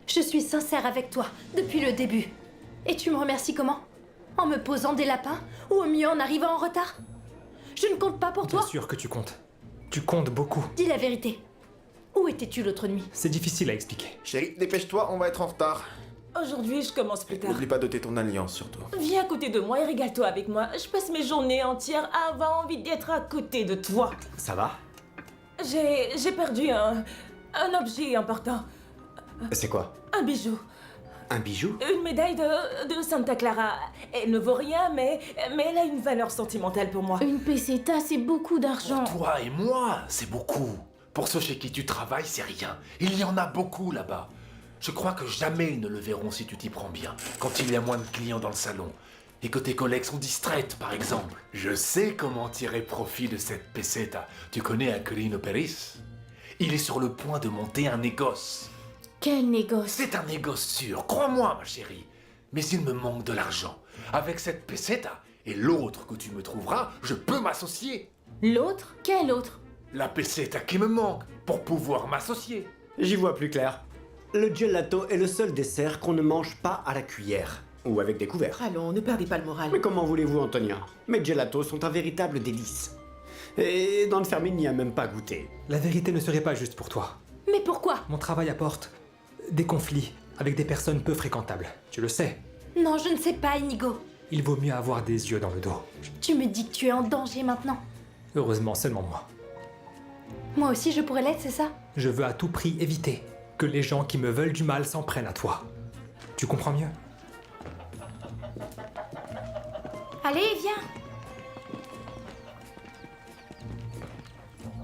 Je suis sincère avec toi, depuis le début. Et tu me remercies comment? En me posant des lapins? Ou au mieux en arrivant en retard? Je ne compte pas pour toi? Bien sûr que tu comptes. Tu comptes beaucoup. Dis la vérité. Où étais-tu l'autre nuit? C'est difficile à expliquer. Chérie, dépêche-toi, on va être en retard. Aujourd'hui, je commence plus tard. N'oublie pas d'ôter ton alliance, surtout. Viens à côté de moi et régale-toi avec moi. Je passe mes journées entières à avoir envie d'être à côté de toi. Ça va? J'ai perdu un objet important. C'est quoi? Un bijou. Un bijou? Une médaille de Santa Clara. Elle ne vaut rien, mais elle a une valeur sentimentale pour moi. Une peseta, c'est beaucoup d'argent. Toi et moi, c'est beaucoup. Pour ceux chez qui tu travailles, c'est rien. Il y en a beaucoup là-bas. Je crois que jamais ils ne le verront si tu t'y prends bien, quand il y a moins de clients dans le salon. Et que tes collègues sont distraites, par exemple. Je sais comment tirer profit de cette peseta. Tu connais Aquilino Peris? Il est sur le point de monter un négoce. Quel négoce? C'est un négoce sûr, crois-moi, ma chérie. Mais il me manque de l'argent. Avec cette peseta et l'autre que tu me trouveras, je peux m'associer. L'autre? Quel autre? La peseta qui me manque pour pouvoir m'associer. J'y vois plus clair. Le gelato est le seul dessert qu'on ne mange pas à la cuillère. Ou avec des couverts. Allons, ne perdez pas le moral. Mais comment voulez-vous, Antonia? Mes gelatos sont un véritable délice. Et dans le fermine n'y a même pas goûté. La vérité ne serait pas juste pour toi. Mais pourquoi? Mon travail apporte des conflits avec des personnes peu fréquentables. Tu le sais. Non, je ne sais pas, Inigo. Il vaut mieux avoir des yeux dans le dos. Tu me dis que tu es en danger maintenant. Heureusement, seulement moi. Moi aussi, je pourrais l'être, c'est ça? Je veux à tout prix éviter que les gens qui me veulent du mal s'en prennent à toi. Tu comprends mieux? Allez, viens.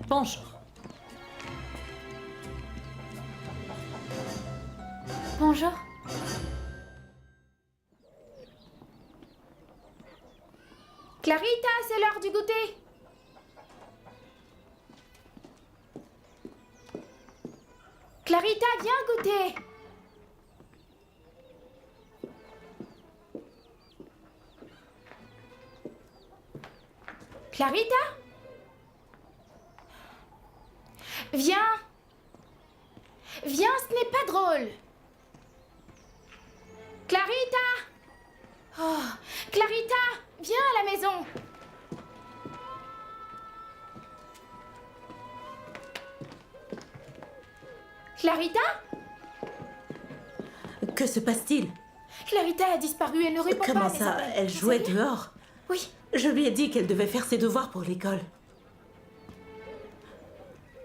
Bonjour. Bonjour. Clarita, c'est l'heure du goûter. Clarita, viens goûter. Clarita? Viens. Viens, ce n'est pas drôle. Clarita! Oh, Clarita, viens à la maison. Clarita? Que se passe-t-il? Clarita a disparu, elle ne répond pas. Comment à mes ça? appels. Elle Vous jouait savez? dehors? Oui. Je lui ai dit qu'elle devait faire ses devoirs pour l'école.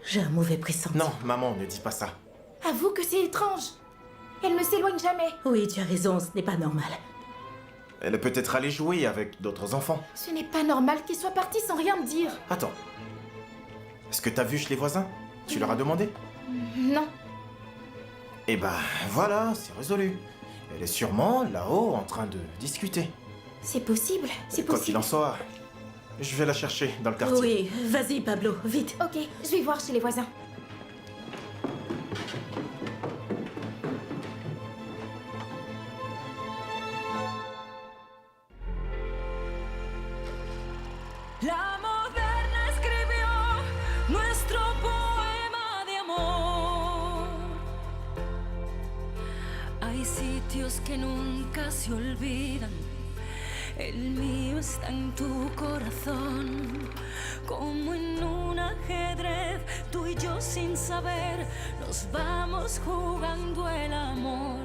J'ai un mauvais pressentiment. Non, maman, ne dis pas ça. Avoue que c'est étrange. Elle ne s'éloigne jamais. Oui, tu as raison, ce n'est pas normal. Elle est peut-être allée jouer avec d'autres enfants. Ce n'est pas normal qu'il soit parti sans rien me dire. Attends. Est-ce que t'as vu chez les voisins? Tu leur as demandé? Non. Eh ben, voilà, c'est résolu. Elle est sûrement là-haut en train de discuter. C'est possible, c'est Quoi qu'il possible. en soit, je vais la chercher dans le quartier. Oui, vas-y Pablo, vite. Ok, je vais voir chez les voisins. La Moderna escribió nuestro poema de amor. Hay sitios que nunca se olvidan. El mío está en tu corazón. Como en un ajedrez, tú y yo sin saber nos vamos jugando el amor.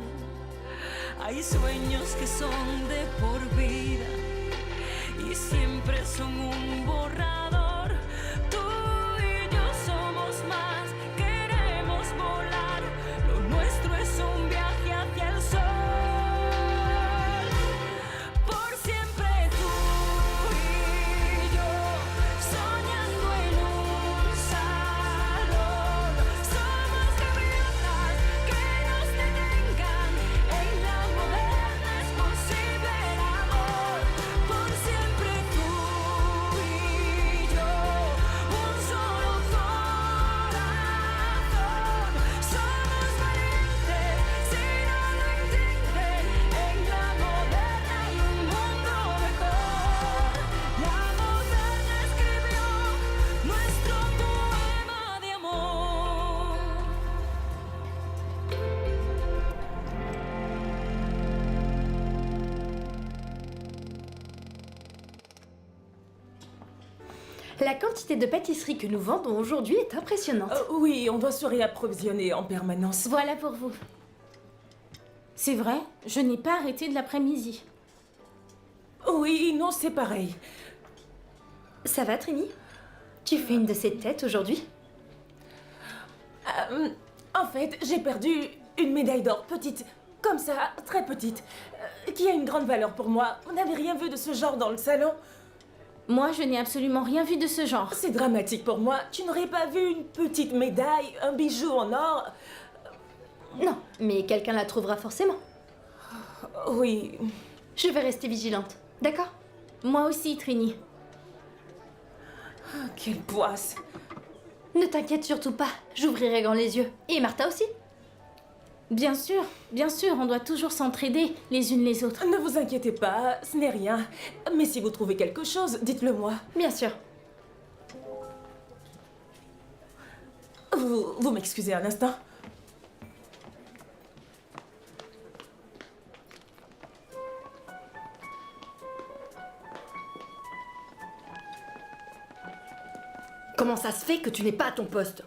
Hay sueños que son de por vida y siempre son un borrador. Tú y yo somos más, queremos volar. Lo nuestro es un viaje hacia el sol. Por siempre tú y yo, soñando en un salón. Somos gaviotas que nos detengan. En la moderna es posible el amor. Por siempre tú y La quantité de pâtisserie que nous vendons aujourd'hui est impressionnante. Oui, on doit se réapprovisionner en permanence. Voilà pour vous. C'est vrai, je n'ai pas arrêté de l'après-midi. Oui, non, c'est pareil. Ça va, Trini? Tu fais une de ces têtes aujourd'hui? En fait, j'ai perdu une médaille d'or petite, comme ça, très petite, qui a une grande valeur pour moi. Vous n'avez rien vu de ce genre dans le salon? Moi, je n'ai absolument rien vu de ce genre. C'est dramatique pour moi. Tu n'aurais pas vu une petite médaille, un bijou en or? Non, mais quelqu'un la trouvera forcément. Oui. Je vais rester vigilante, d'accord? Moi aussi, Trini. Oh, quelle poisse. Ne t'inquiète surtout pas, j'ouvrirai grand les yeux. Et Martha aussi. Bien sûr, on doit toujours s'entraider les unes les autres. Ne vous inquiétez pas, ce n'est rien. Mais si vous trouvez quelque chose, dites-le moi. Bien sûr. Vous m'excusez un instant? Comment ça se fait que tu n'es pas à ton poste?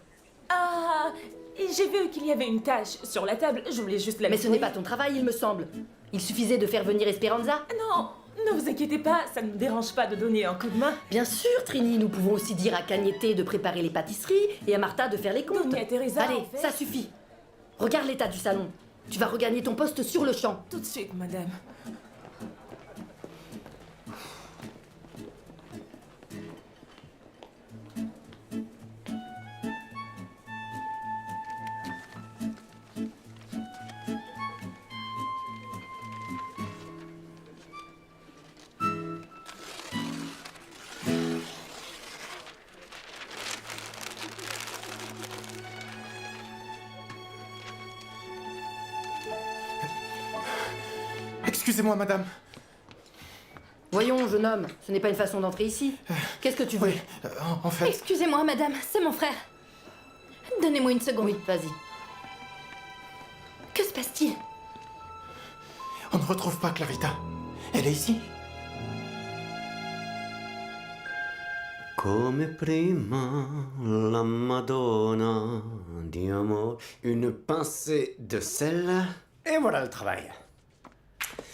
Ah, j'ai vu qu'il y avait une tache sur la table, je voulais juste la Mais ce nettoyer. n'est pas ton travail, il me semble. Il suffisait de faire venir Esperanza. Non, ne vous inquiétez pas, ça ne me dérange pas de donner un coup de main. Bien sûr, Trini, nous pouvons aussi dire à Cagnette de préparer les pâtisseries et à Martha de faire les comptes. Mais à Teresa, Allez, en fait- ça suffit. Regarde l'état du salon. Tu vas regagner ton poste sur le champ. Tout de suite, madame. Excusez-moi, madame. Voyons, jeune homme, ce n'est pas une façon d'entrer ici. Qu'est-ce que tu veux? Oui, en fait... Excusez-moi, madame, c'est mon frère. Donnez-moi une seconde. Oui, vas-y. Que se passe-t-il? On ne retrouve pas Clarita. Elle est ici. Come prima, la Madonna di amore. Une pincée de sel. Et voilà le travail.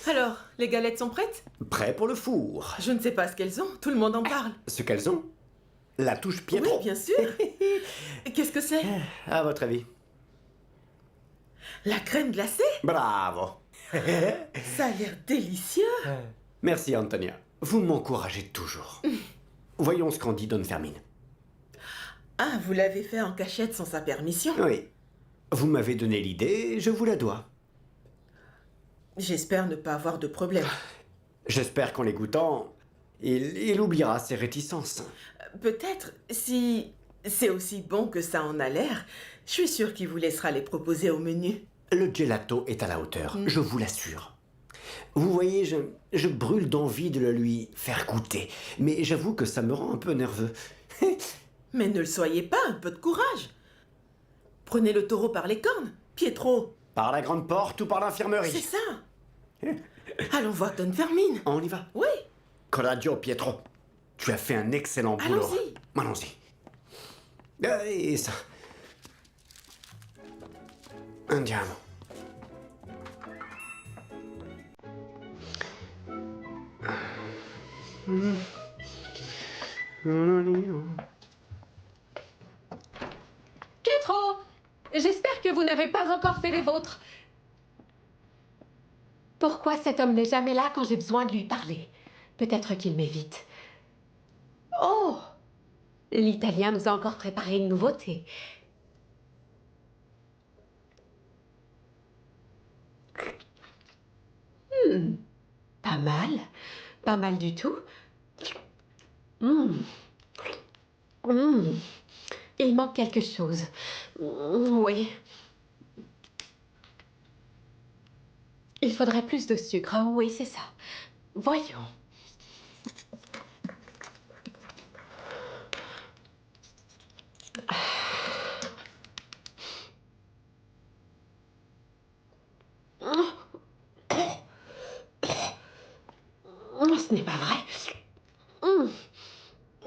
Alors, les galettes sont prêtes? Prêt pour le four. Je ne sais pas ce qu'elles ont, tout le monde en parle. Ce qu'elles ont. La touche Pietro. Oui, bien sûr. Qu'est-ce que c'est? À votre avis? La crème glacée? Bravo. Ça a l'air délicieux. Merci, Antonia. Vous m'encouragez toujours. Voyons ce qu'en dit Don Fermine. Ah, vous l'avez fait en cachette sans sa permission? Oui. Vous m'avez donné l'idée, je vous la dois. J'espère ne pas avoir de problème. J'espère qu'en les goûtant, il oubliera ses réticences. Peut-être, si c'est aussi bon que ça en a l'air, je suis sûre qu'il vous laissera les proposer au menu. Le gelato est à la hauteur, je vous l'assure. Vous voyez, je brûle d'envie de le lui faire goûter, mais j'avoue que ça me rend un peu nerveux. Mais ne le soyez pas, un peu de courage. Prenez le taureau par les cornes, Pietro. Par la grande porte ou par C'est l'infirmerie? ça. Allons voir Don Fermine. On y va. Oui. Coraggio, Pietro. Tu as fait un excellent boulot. Allons-y. Allons-y. Et ça. Andiamo. Pietro, j'espère que vous n'avez pas encore fait les vôtres. Pourquoi cet homme n'est jamais là quand j'ai besoin de lui parler? Peut-être qu'il m'évite. Oh! L'Italien nous a encore préparé une nouveauté. Pas mal. Pas mal du tout. Il manque quelque chose. Oui. Il faudrait plus de sucre. Ah oui, c'est ça. Voyons. Ce n'est pas vrai.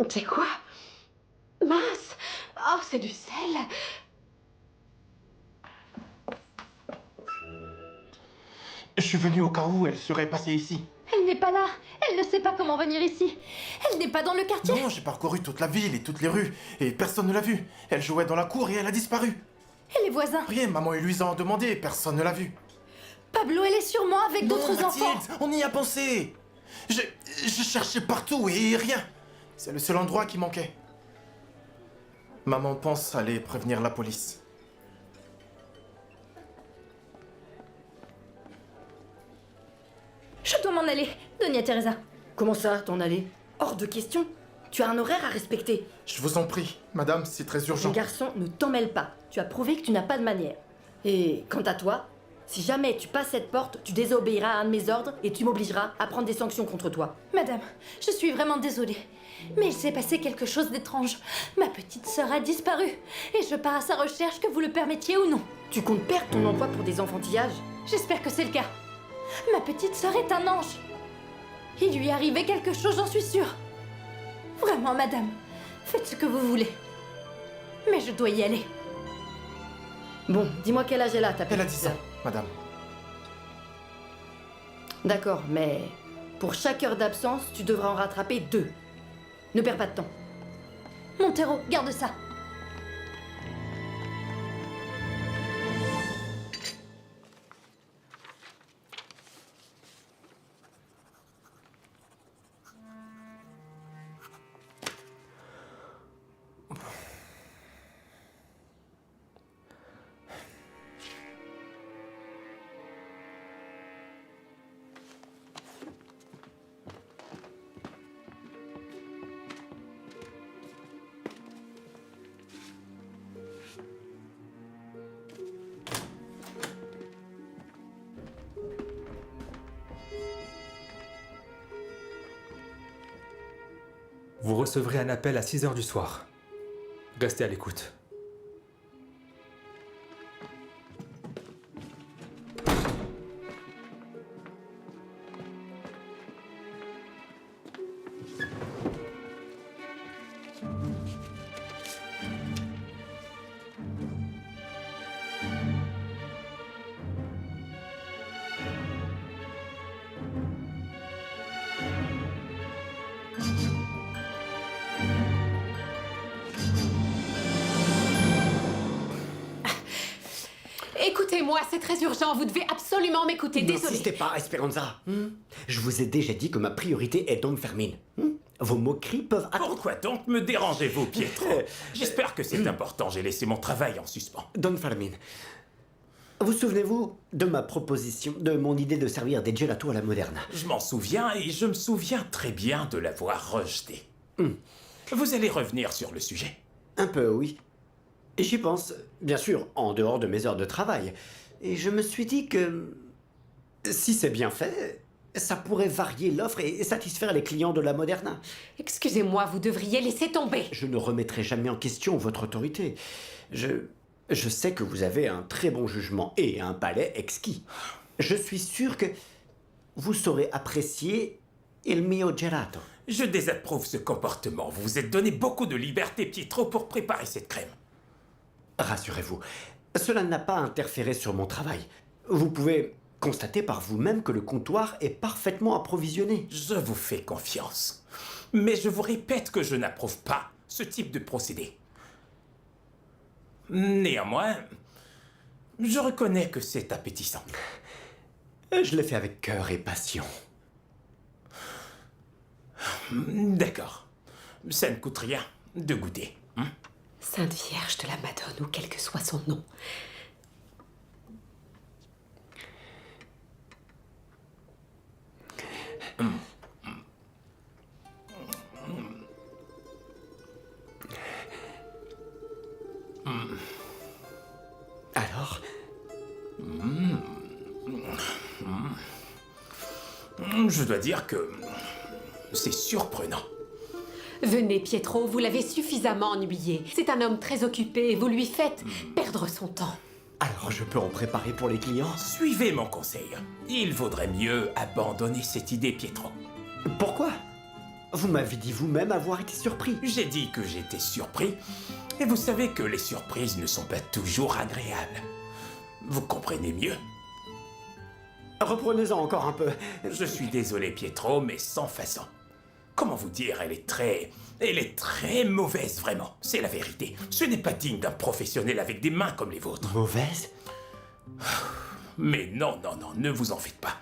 C'est quoi? Oh, c'est du sel. Je suis venu au cas où elle serait passée ici. Elle n'est pas là. Elle ne sait pas comment venir ici. Elle n'est pas dans le quartier. Non, j'ai parcouru toute la ville et toutes les rues, et personne ne l'a vue. Elle jouait dans la cour et elle a disparu. Et les voisins? Rien, maman et Luisa ont demandé, personne ne l'a vue. Pablo, elle est sûrement avec d'autres Non, enfants. Mathilde, on y a pensé. Je cherchais partout et rien. C'est le seul endroit qui manquait. Maman pense aller prévenir la police. Je dois m'en aller, Doña Teresa. Comment ça, t'en aller? Hors de question. Tu as un horaire à respecter. Je vous en prie, madame, c'est très urgent. Mon garçon, ne t'en mêle pas. Tu as prouvé que tu n'as pas de manière. Et quant à toi, si jamais tu passes cette porte, tu désobéiras à un de mes ordres et tu m'obligeras à prendre des sanctions contre toi. Madame, je suis vraiment désolée. Mais il s'est passé quelque chose d'étrange. Ma petite sœur a disparu. Et je pars à sa recherche, que vous le permettiez ou non. Tu comptes perdre ton emploi pour des enfantillages? J'espère que c'est le cas. Ma petite sœur est un ange. Il lui est arrivé quelque chose, j'en suis sûre. Vraiment, madame, faites ce que vous voulez. Mais je dois y aller. Bon, dis-moi quel âge elle a, ta petite Elle a 10 ans, madame. D'accord, mais pour chaque heure d'absence, tu devras en rattraper 2. Ne perds pas de temps. Montero, garde ça. Vous recevrez un appel à 6 h du soir. Restez à l'écoute. Écoutez-moi, c'est très urgent, vous devez absolument m'écouter, désolé. N'insistez pas, Esperanza. Je vous ai déjà dit que ma priorité est Don Fermin. Vos moqueries peuvent... Pourquoi donc me dérangez-vous, Pietro? J'espère que c'est important, j'ai laissé mon travail en suspens. Don Fermin, vous souvenez-vous de ma proposition, de mon idée de servir des gelatos à la Moderna? Je m'en souviens et je me souviens très bien de l'avoir rejeté. Vous allez revenir sur le sujet? Un peu, oui. J'y pense, bien sûr, en dehors de mes heures de travail. Et je me suis dit que, si c'est bien fait, ça pourrait varier l'offre et satisfaire les clients de la Moderna. Excusez-moi, vous devriez laisser tomber. Je ne remettrai jamais en question votre autorité. Je sais que vous avez un très bon jugement et un palais exquis. Je suis sûr que vous saurez apprécier il mio gelato. Je désapprouve ce comportement. Vous vous êtes donné beaucoup de liberté, Pietro, pour préparer cette crème. Rassurez-vous, cela n'a pas interféré sur mon travail. Vous pouvez constater par vous-même que le comptoir est parfaitement approvisionné. Je vous fais confiance. Mais je vous répète que je n'approuve pas ce type de procédé. Néanmoins, je reconnais que c'est appétissant. Je l'ai fait avec cœur et passion. D'accord. Ça ne coûte rien de goûter. Sainte Vierge de la Madone, ou quel que soit son nom. Alors? Je dois dire que c'est surprenant. Venez, Pietro, vous l'avez suffisamment ennuyé. C'est un homme très occupé et vous lui faites perdre son temps. Alors je peux en préparer pour les clients? Suivez mon conseil. Il vaudrait mieux abandonner cette idée, Pietro. Pourquoi? Vous m'avez dit vous-même avoir été surpris. J'ai dit que j'étais surpris, et vous savez que les surprises ne sont pas toujours agréables. Vous comprenez mieux? Reprenez-en encore un peu. Je suis désolé, Pietro, mais sans façon. Comment vous dire, elle est très mauvaise, vraiment. C'est la vérité. Ce n'est pas digne d'un professionnel avec des mains comme les vôtres. Mauvaise? Mais non, ne vous en faites pas.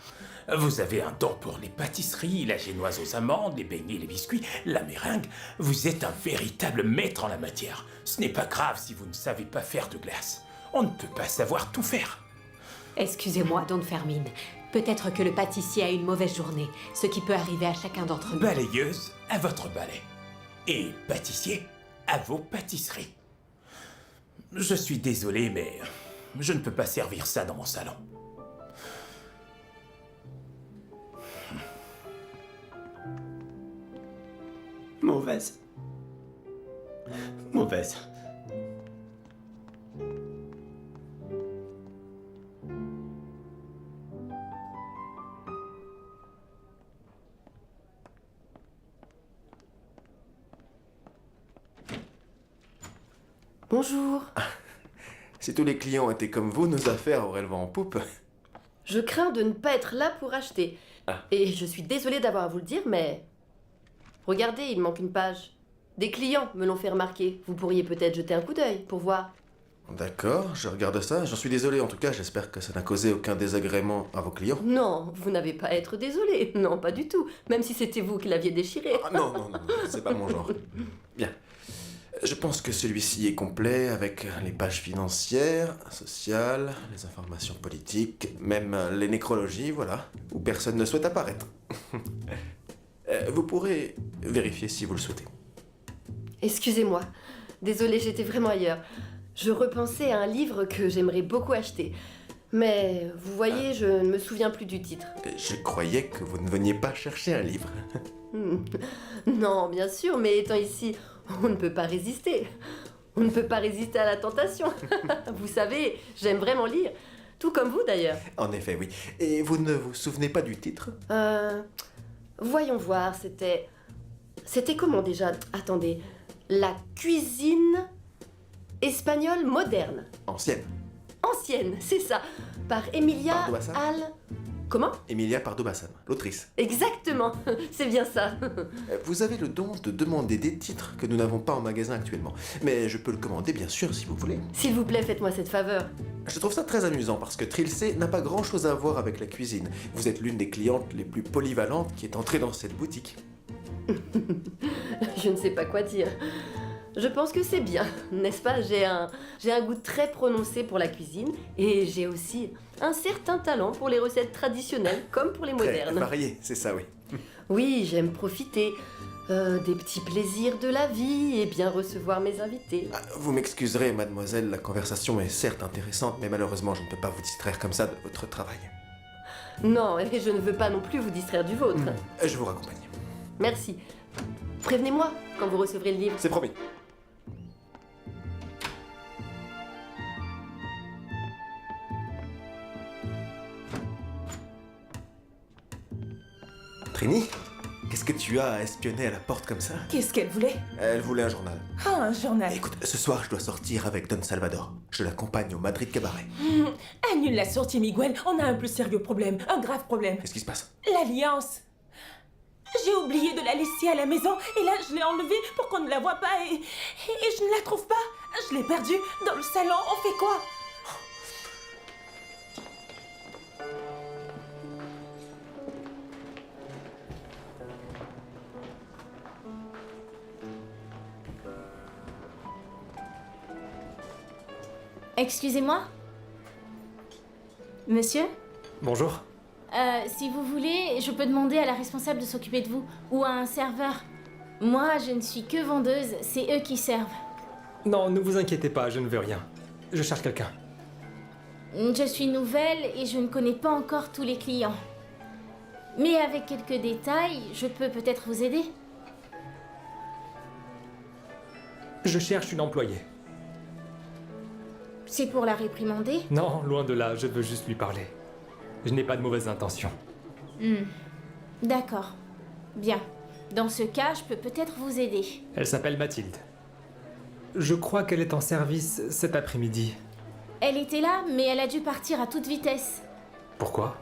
Vous avez un don pour les pâtisseries, la génoise aux amandes, les beignets, les biscuits, la meringue. Vous êtes un véritable maître en la matière. Ce n'est pas grave si vous ne savez pas faire de glace. On ne peut pas savoir tout faire. Excusez-moi, Don Fermine. Peut-être que le pâtissier a une mauvaise journée, ce qui peut arriver à chacun d'entre nous. Balayeuse à votre balai. Et pâtissier à vos pâtisseries. Je suis désolé, mais je ne peux pas servir ça dans mon salon. Mauvaise. Mauvaise. Bonjour. Si tous les clients étaient comme vous, nos affaires auraient le vent en poupe. Je crains de ne pas être là pour acheter. Ah. Et je suis désolée d'avoir à vous le dire, mais... Regardez, il manque une page. Des clients me l'ont fait remarquer. Vous pourriez peut-être jeter un coup d'œil pour voir. D'accord, je regarde ça. J'en suis désolé en tout cas, j'espère que ça n'a causé aucun désagrément à vos clients. Non, vous n'avez pas à être désolé. Non, pas du tout. Même si c'était vous qui l'aviez déchiré. Ah, non, c'est pas mon genre. Bien. Je pense que celui-ci est complet avec les pages financières, sociales, les informations politiques, même les nécrologies, voilà, où personne ne souhaite apparaître. Vous pourrez vérifier si vous le souhaitez. Excusez-moi. Désolée, j'étais vraiment ailleurs. Je repensais à un livre que j'aimerais beaucoup acheter. Mais vous voyez, je ne me souviens plus du titre. Je croyais que vous ne veniez pas chercher un livre. Non, bien sûr, mais étant ici, on ne peut pas résister. On ne peut pas résister à la tentation. Vous savez, j'aime vraiment lire. Tout comme vous d'ailleurs. En effet, oui. Et vous ne vous souvenez pas du titre? Voyons voir, c'était... C'était comment déjà? Attendez. La cuisine espagnole moderne. Ancienne. Ancienne, c'est ça. Par Emilia Pardo Bazán. Al... Comment? Emilia Pardo Bazán, l'autrice. Exactement, c'est bien ça. Vous avez le don de demander des titres que nous n'avons pas en magasin actuellement. Mais je peux le commander, bien sûr, si vous voulez. S'il vous plaît, faites-moi cette faveur. Je trouve ça très amusant parce que Trilce n'a pas grand-chose à voir avec la cuisine. Vous êtes l'une des clientes les plus polyvalentes qui est entrée dans cette boutique. Je ne sais pas quoi dire. Je pense que c'est bien, n'est-ce pas? J'ai un goût très prononcé pour la cuisine et j'ai aussi un certain talent pour les recettes traditionnelles comme pour les modernes. Très varié, c'est ça, oui. Oui, j'aime profiter des petits plaisirs de la vie et bien recevoir mes invités. Vous m'excuserez, mademoiselle, la conversation est certes intéressante, mais malheureusement, je ne peux pas vous distraire comme ça de votre travail. Non, et je ne veux pas non plus vous distraire du vôtre. Je vous raccompagne. Merci. Prévenez-moi quand vous recevrez le livre. C'est promis. Trini, qu'est-ce que tu as à espionner à la porte comme ça? Qu'est-ce qu'elle voulait? Elle voulait un journal. Ah, un journal. Écoute, ce soir, je dois sortir avec Don Salvador. Je l'accompagne au Madrid Cabaret. Annule la sortie, Miguel. On a un plus sérieux problème, un grave problème. Qu'est-ce qui se passe? L'alliance. J'ai oublié de la laisser à la maison et là je l'ai enlevée pour qu'on ne la voie pas et je ne la trouve pas. Je l'ai perdue dans le salon. On fait quoi? Excusez-moi? Monsieur? Bonjour. Si vous voulez, je peux demander à la responsable de s'occuper de vous, ou à un serveur. Moi, je ne suis que vendeuse, c'est eux qui servent. Non, ne vous inquiétez pas, je ne veux rien. Je cherche quelqu'un. Je suis nouvelle et je ne connais pas encore tous les clients. Mais avec quelques détails, je peux peut-être vous aider. Je cherche une employée. C'est pour la réprimander? Non, loin de là, je veux juste lui parler. Je n'ai pas de mauvaises intentions. D'accord. Bien. Dans ce cas, je peux peut-être vous aider. Elle s'appelle Mathilde. Je crois qu'elle est en service cet après-midi. Elle était là, mais elle a dû partir à toute vitesse. Pourquoi?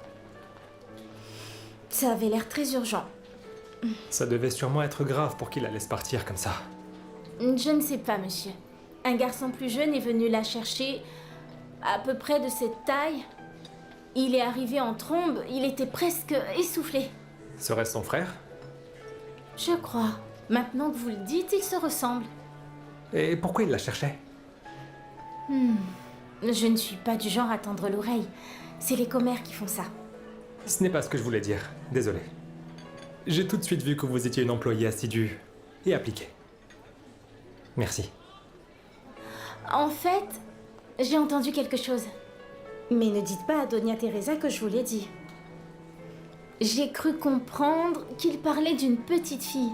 Ça avait l'air très urgent. Ça devait sûrement être grave pour qu'il la laisse partir comme ça. Je ne sais pas, monsieur. Un garçon plus jeune est venu la chercher, à peu près de cette taille. Il est arrivé en trombe, il était presque essoufflé. Serait-ce son frère? Je crois. Maintenant que vous le dites, ils se ressemblent. Et pourquoi il la cherchait? Je ne suis pas du genre à tendre l'oreille. C'est les commères qui font ça. Ce n'est pas ce que je voulais dire. Désolé. J'ai tout de suite vu que vous étiez une employée assidue et appliquée. Merci. En fait, j'ai entendu quelque chose. Mais ne dites pas à Doña Teresa que je vous l'ai dit. J'ai cru comprendre qu'il parlait d'une petite fille.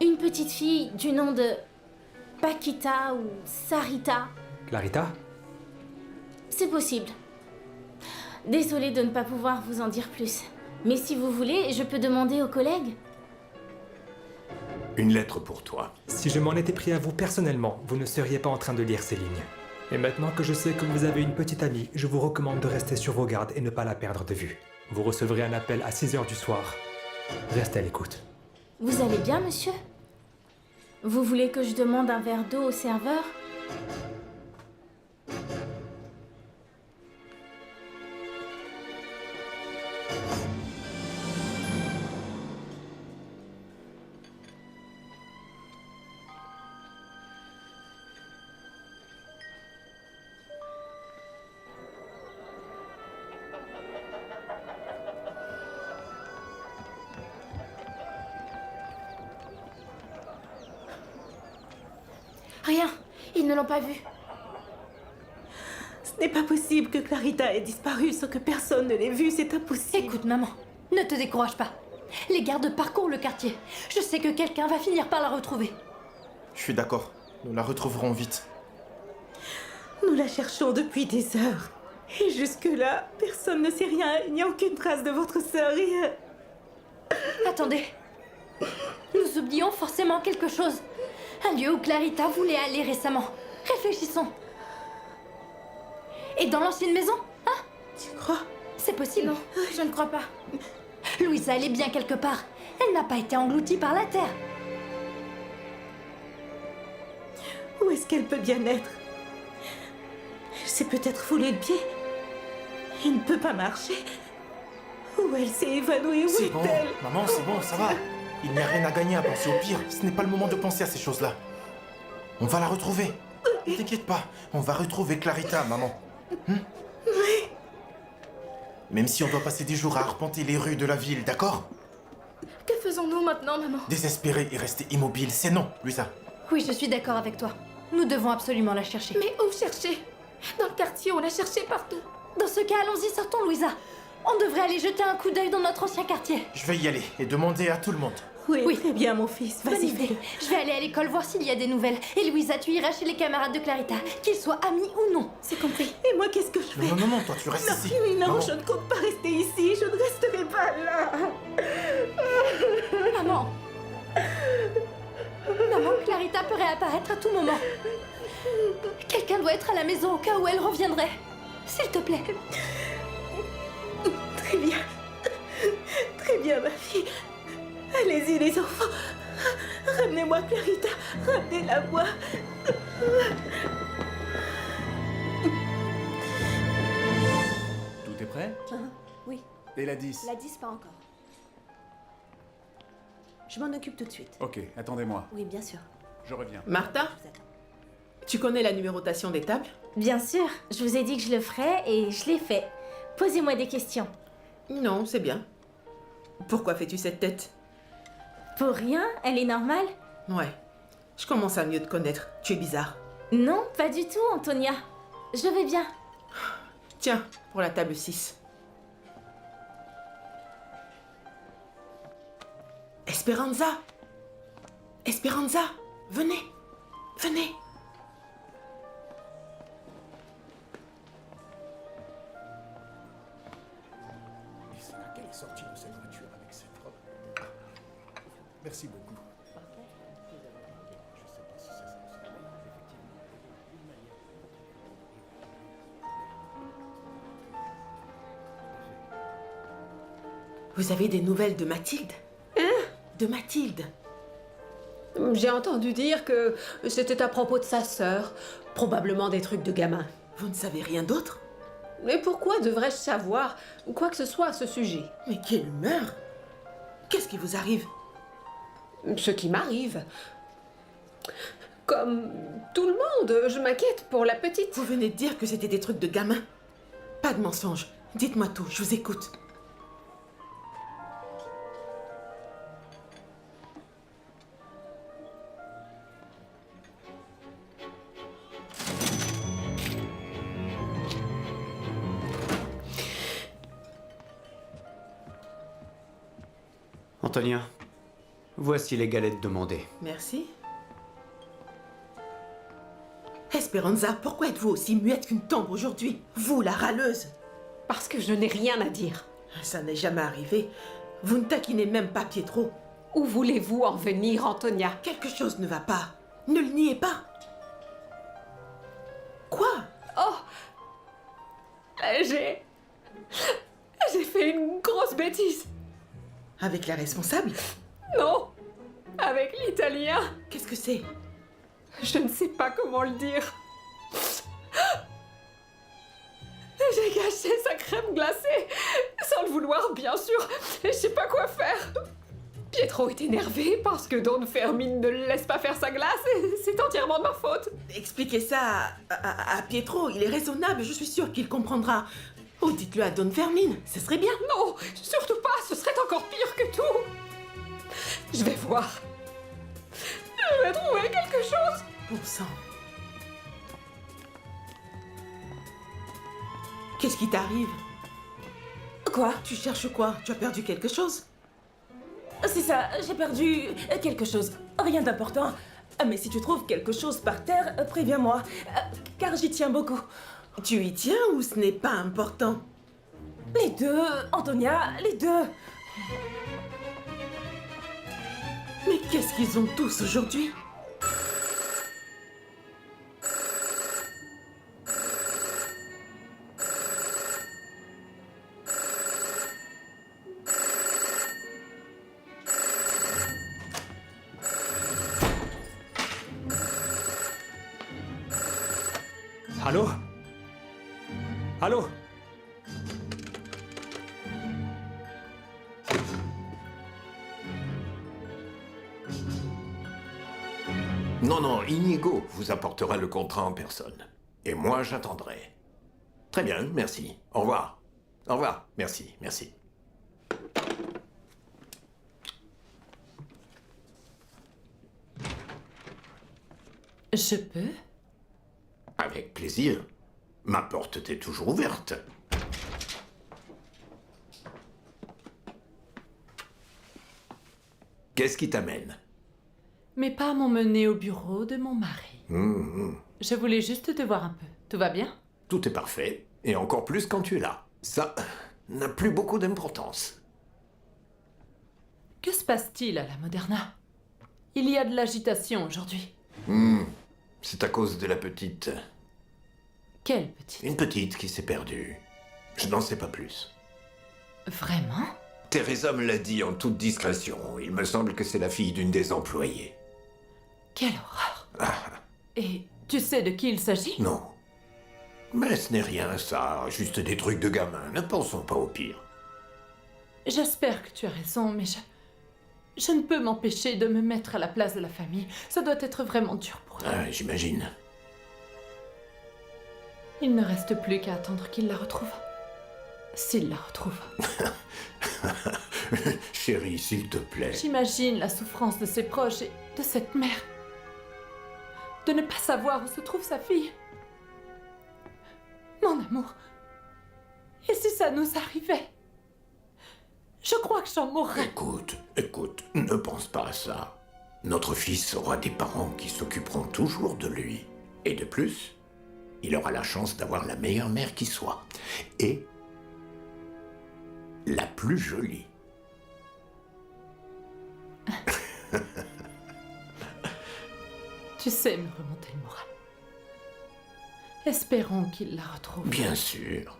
Une petite fille du nom de Paquita ou Sarita. Clarita? C'est possible. Désolée de ne pas pouvoir vous en dire plus. Mais si vous voulez, je peux demander aux collègues. Une lettre pour toi. Si je m'en étais pris à vous personnellement, vous ne seriez pas en train de lire ces lignes. Et maintenant que je sais que vous avez une petite amie, je vous recommande de rester sur vos gardes et ne pas la perdre de vue. Vous recevrez un appel à 6 h du soir. Restez à l'écoute. Vous allez bien, monsieur? Vous voulez que je demande un verre d'eau au serveur? Rien, ils ne l'ont pas vu. Ce n'est pas possible que Clarita ait disparu sans que personne ne l'ait vue, c'est impossible. Écoute, maman, ne te décourage pas. Les gardes parcourent le quartier. Je sais que quelqu'un va finir par la retrouver. Je suis d'accord, nous la retrouverons vite. Nous la cherchons depuis des heures. Et jusque-là, personne ne sait rien. Il n'y a aucune trace de votre sœur, rien. Attendez. Nous oublions forcément quelque chose. Un lieu où Clarita voulait aller récemment. Réfléchissons. Et dans l'ancienne maison, hein? Tu crois? C'est possible. Non, je ne crois pas. Louisa, elle est bien quelque part. Elle n'a pas été engloutie par la terre. Où est-ce qu'elle peut bien être? Elle s'est peut-être foulée le pied. Elle ne peut pas marcher. Où elle s'est évanouie? Où C'est bon, est-elle? maman, c'est bon, ça va. Il n'y a rien à gagner à penser au pire. Ce n'est pas le moment de penser à ces choses-là. On va la retrouver. Ne t'inquiète pas, on va retrouver Clarita, maman. Oui. Même si on doit passer des jours à arpenter les rues de la ville, d'accord? Que faisons-nous maintenant, maman? Désespérer et rester immobile, c'est non, Louisa. Oui, je suis d'accord avec toi. Nous devons absolument la chercher. Mais où chercher? Dans le quartier, on l'a cherché partout. Dans ce cas, allons-y, sortons, Louisa. On devrait aller jeter un coup d'œil dans notre ancien quartier. Je vais y aller et demander à tout le monde. Oui, très bien, mon fils. Bonne Vas-y, idée. fais-le. Je vais aller à l'école voir s'il y a des nouvelles. Et Louisa, tu iras chez les camarades de Clarita, qu'ils soient amis ou non. C'est compris. Et moi, qu'est-ce que je fais? Non, non, non, toi tu restes Non, ici. non, Maman. je ne compte pas rester ici. Je ne resterai pas là. Maman. Maman, Clarita peut réapparaître à tout moment. Quelqu'un doit être à la maison au cas où elle reviendrait. S'il te plaît. Très bien. Très bien, ma fille. Allez-y, les enfants. Ramenez-moi Clarita. Ramenez-la-moi. Tout est prêt? Oui. Et la 10? La 10, pas encore. Je m'en occupe tout de suite. Ok, attendez-moi. Oui, bien sûr. Je reviens. Martha, tu connais la numérotation des tables? Bien sûr, je vous ai dit que je le ferais et je l'ai fait. Posez-moi des questions. Non, c'est bien. Pourquoi fais-tu cette tête? Pour rien, elle est normale? Ouais, je commence à mieux te connaître. Tu es bizarre. Non, pas du tout, Antonia. Je vais bien. Tiens, pour la table 6. Esperanza! Esperanza! Venez! Venez! Et c'est là qu'elle est sortie de cette voiture avec cette robe. Merci beaucoup. Vous avez des nouvelles de Mathilde? De Mathilde? J'ai entendu dire que c'était à propos de sa sœur. Probablement des trucs de gamin. Vous ne savez rien d'autre? Mais pourquoi devrais-je savoir quoi que ce soit à ce sujet? Mais quelle humeur! Qu'est-ce qui vous arrive? Ce qui m'arrive. Comme tout le monde, je m'inquiète pour la petite. Vous venez de dire que c'était des trucs de gamin. Pas de mensonge. Dites-moi tout, je vous écoute. Antonia, voici les galettes demandées. Merci. Esperanza, pourquoi êtes-vous aussi muette qu'une tombe aujourd'hui? Vous, la râleuse. Parce que je n'ai rien à dire. Ça n'est jamais arrivé. Vous ne taquinez même pas Pietro. Où voulez-vous en venir, Antonia? Quelque chose ne va pas. Ne le niez pas. Quoi? Oh! J'ai fait une grosse bêtise. Avec la responsable? Non, avec l'italien. Qu'est-ce que c'est? Je ne sais pas comment le dire. J'ai gâché sa crème glacée, sans le vouloir, bien sûr. Et je sais pas quoi faire. Pietro est énervé parce que Don Fermine ne le laisse pas faire sa glace et c'est entièrement de ma faute. Expliquez ça à Pietro, il est raisonnable, je suis sûre qu'il comprendra. Oh, dites-le à Don Fermine, ce serait bien. Non, surtout pas, ce serait encore pire que tout. Je vais voir. Je vais trouver quelque chose. Bon sang. Qu'est-ce qui t'arrive? Quoi? Tu cherches quoi? Tu as perdu quelque chose? C'est ça, j'ai perdu quelque chose. Rien d'important. Mais si tu trouves quelque chose par terre, préviens-moi. Car j'y tiens beaucoup. Tu y tiens ou ce n'est pas important? Les deux, Antonia, les deux. Mais qu'est-ce qu'ils ont tous aujourd'hui? Allô? Allô? Non, non, Inigo vous apportera le contrat en personne. Et moi, j'attendrai. Très bien, merci. Au revoir. Au revoir. Merci, merci. Je peux? Avec plaisir. Ma porte est toujours ouverte. Qu'est-ce qui t'amène? Mes pas m'ont mené au bureau de mon mari. Je voulais juste te voir un peu. Tout va bien? Tout est parfait, et encore plus quand tu es là. Ça n'a plus beaucoup d'importance. Que se passe-t-il à la Moderna? Il y a de l'agitation aujourd'hui. C'est à cause de la petite... Quelle petite? Une petite qui s'est perdue. Je n'en sais pas plus. Vraiment? Teresa me l'a dit en toute discrétion. Il me semble que c'est la fille d'une des employées. Quelle horreur! Et tu sais de qui il s'agit? Non. Mais ce n'est rien, ça. Juste des trucs de gamin. Ne pensons pas au pire. J'espère que tu as raison, mais je ne peux m'empêcher de me mettre à la place de la famille. Ça doit être vraiment dur pour eux. Ah, j'imagine. Il ne reste plus qu'à attendre qu'il la retrouve. S'il la retrouve. Chérie, s'il te plaît. J'imagine la souffrance de ses proches et de cette mère. De ne pas savoir où se trouve sa fille. Mon amour. Et si ça nous arrivait? Je crois que j'en mourrais. Écoute, ne pense pas à ça. Notre fils aura des parents qui s'occuperont toujours de lui. Et de plus, il aura la chance d'avoir la meilleure mère qui soit. Et la plus jolie. Tu sais me remonter le moral. Espérons qu'il la retrouve. Bien sûr.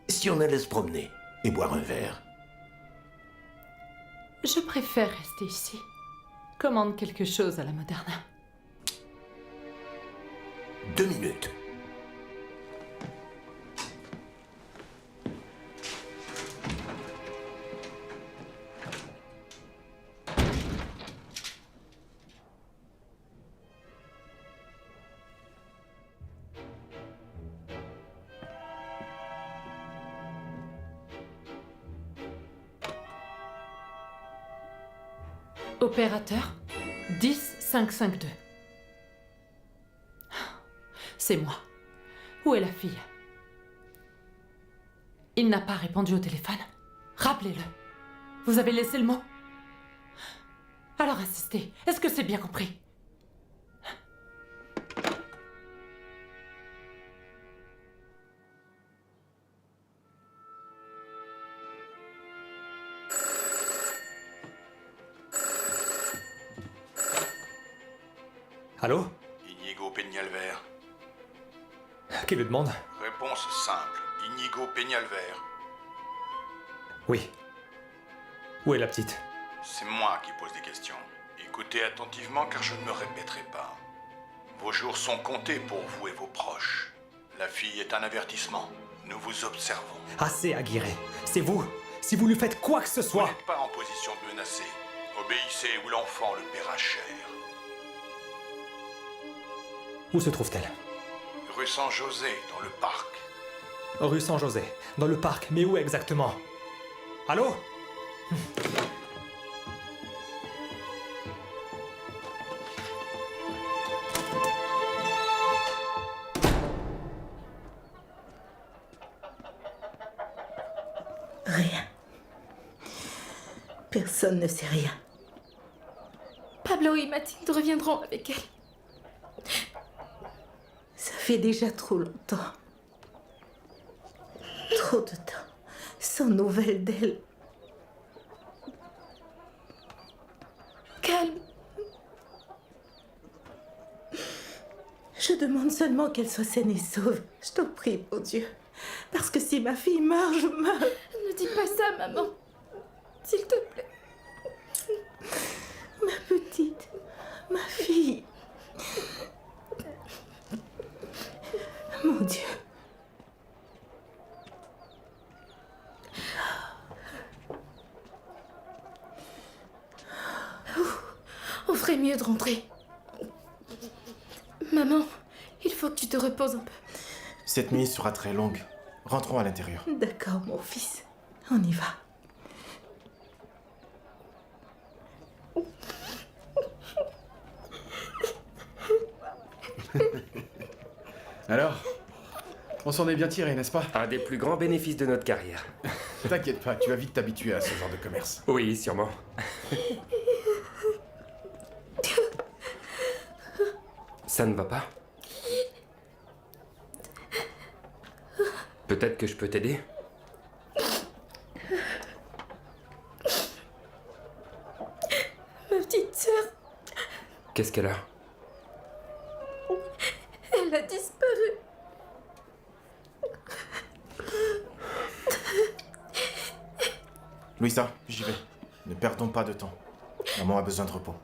Si on allait se promener et boire un verre. Je préfère rester ici. Commande quelque chose à la Moderna. 2 minutes. Opérateur 10552. C'est moi. Où est la fille? Il n'a pas répondu au téléphone. Rappelez-le. Vous avez laissé le mot? Alors insistez. Est-ce que c'est bien compris? Allô? Inigo Peñalver. Qui le demande? Réponse simple. Inigo Peñalver. Oui. Où est la petite? C'est moi qui pose des questions. Écoutez attentivement car je ne me répéterai pas. Vos jours sont comptés pour vous et vos proches. La fille est un avertissement. Nous vous observons. Assez, Aguirre. C'est vous. Si vous lui faites quoi que ce Vous soit... n'êtes pas en position de menacer. Obéissez ou l'enfant le paiera cher. Où se trouve-t-elle? Rue San-José, dans le parc. Rue San-José, dans le parc, mais où exactement? Allô? Rien. Personne ne sait rien. Pablo et Mathilde reviendront avec elle. Ça fait déjà trop longtemps. Trop de temps. Sans nouvelles d'elle. Calme. Je demande seulement qu'elle soit saine et sauve. Je t'en prie, mon Dieu. Parce que si ma fille meurt, je meurs. Ne dis pas ça, maman. S'il te plaît. Ma petite. Ma fille. Mon Dieu. On ferait mieux de rentrer. Maman, il faut que tu te reposes un peu. Cette nuit sera très longue. Rentrons à l'intérieur. D'accord, mon fils. On y va. Alors, on s'en est bien tiré, n'est-ce pas? Un des plus grands bénéfices de notre carrière. T'inquiète pas, tu vas vite t'habituer à ce genre de commerce. Oui, sûrement. Ça ne va pas? Peut-être que je peux t'aider? Ma petite sœur, Qu'est-ce qu'elle a? elle a disparu. Louisa, j'y vais. Ne perdons pas de temps. Maman a besoin de repos.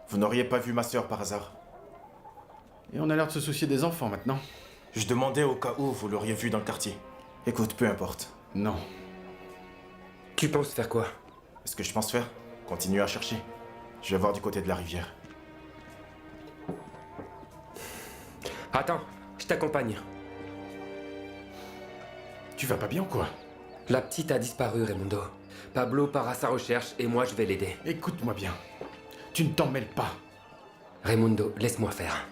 Vous n'auriez pas vu ma sœur par hasard? Et on a l'air de se soucier des enfants maintenant. Je demandais au cas où vous l'auriez vue dans le quartier. Écoute, peu importe. Non. Tu penses faire quoi? Ce que je pense faire? Continuer à chercher. Je vais voir du côté de la rivière. Attends, je t'accompagne. Tu vas pas bien ou quoi? La petite a disparu, Raimundo. Pablo part à sa recherche et moi je vais l'aider. Écoute-moi bien. Tu ne t'en mêles pas. Raimundo, laisse-moi faire.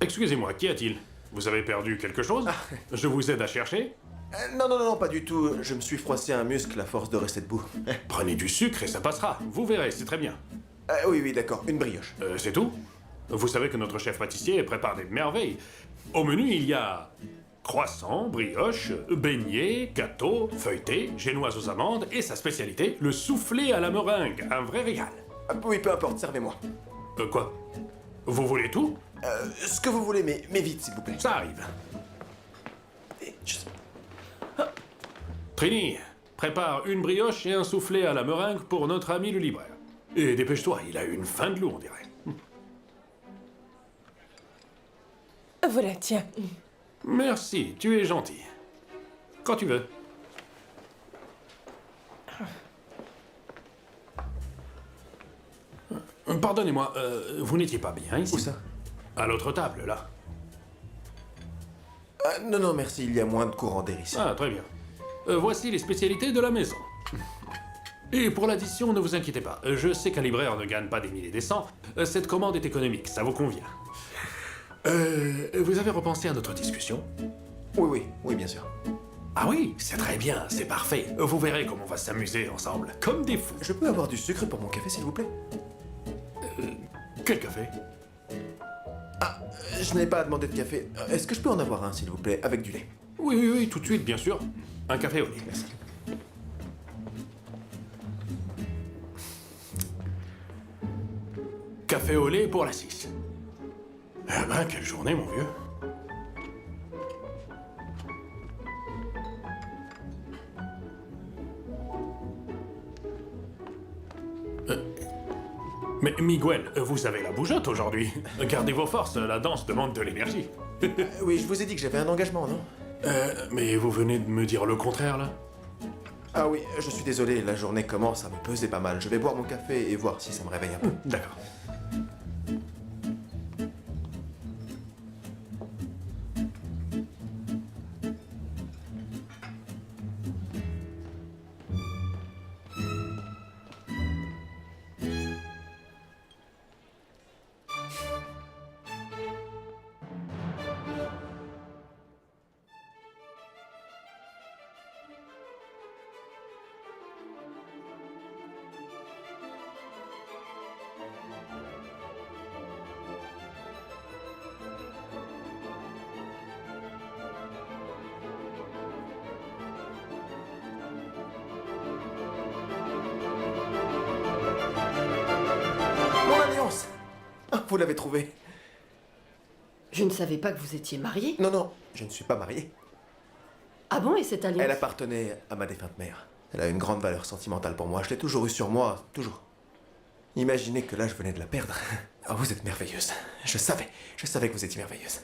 Excusez-moi, qu'y a-t-il? Vous avez perdu quelque chose? Je vous aide à chercher? Non, pas du tout. Je me suis froissé un muscle à force de rester debout. Prenez du sucre et ça passera. Vous verrez, c'est très bien. Oui, d'accord. Une brioche. C'est tout? Vous savez que notre chef pâtissier prépare des merveilles. Au menu, il y a croissant, brioche, beignets, gâteau, feuilleté, génoise aux amandes et sa spécialité, le soufflé à la meringue. Un vrai régal. Oui, peu importe, servez-moi. Quoi? Vous voulez tout? Ce que vous voulez, mais vite, s'il vous plaît. Ça arrive. Trini, prépare une brioche et un soufflé à la meringue pour notre ami le libraire. Et dépêche-toi, il a une faim de loup, on dirait. Voilà, tiens. Merci, tu es gentil. Quand tu veux. Pardonnez-moi, vous n'étiez pas bien ici? Où ça? À l'autre table, là. Non, merci, il y a moins de courant d'air ici. Ah, très bien. Voici les spécialités de la maison. Et pour l'addition, ne vous inquiétez pas. Je sais qu'un libraire ne gagne pas des milliers et des cents. Cette commande est économique, ça vous convient. Vous avez repensé à notre discussion? Oui, bien sûr. Ah oui, c'est très bien, c'est parfait. Vous verrez comment on va s'amuser ensemble, comme des fous. Je peux avoir du sucre pour mon café, s'il vous plaît? Quel café? Je n'ai pas à demander de café. Est-ce que je peux en avoir un, s'il vous plaît, avec du lait? Oui, tout de suite, bien sûr. Un café au lait. Merci. Café au lait pour la 6. Ah ben, quelle journée, mon vieux. Mais Miguel, vous avez la bougeotte aujourd'hui. Gardez vos forces, la danse demande de l'énergie. Oui, je vous ai dit que j'avais un engagement, non? Mais vous venez de me dire le contraire, là? Ah oui, je suis désolé, la journée commence à me peser pas mal. Je vais boire mon café et voir si ça me réveille un peu. D'accord. Vous l'avez trouvé? Je ne savais pas que vous étiez marié. Non, je ne suis pas marié. Ah bon, et cette alliance? Elle appartenait à ma défunte mère. Elle a une grande valeur sentimentale pour moi. Je l'ai toujours eue sur moi, toujours. Imaginez que là, je venais de la perdre. Oh, vous êtes merveilleuse. Je savais que vous étiez merveilleuse.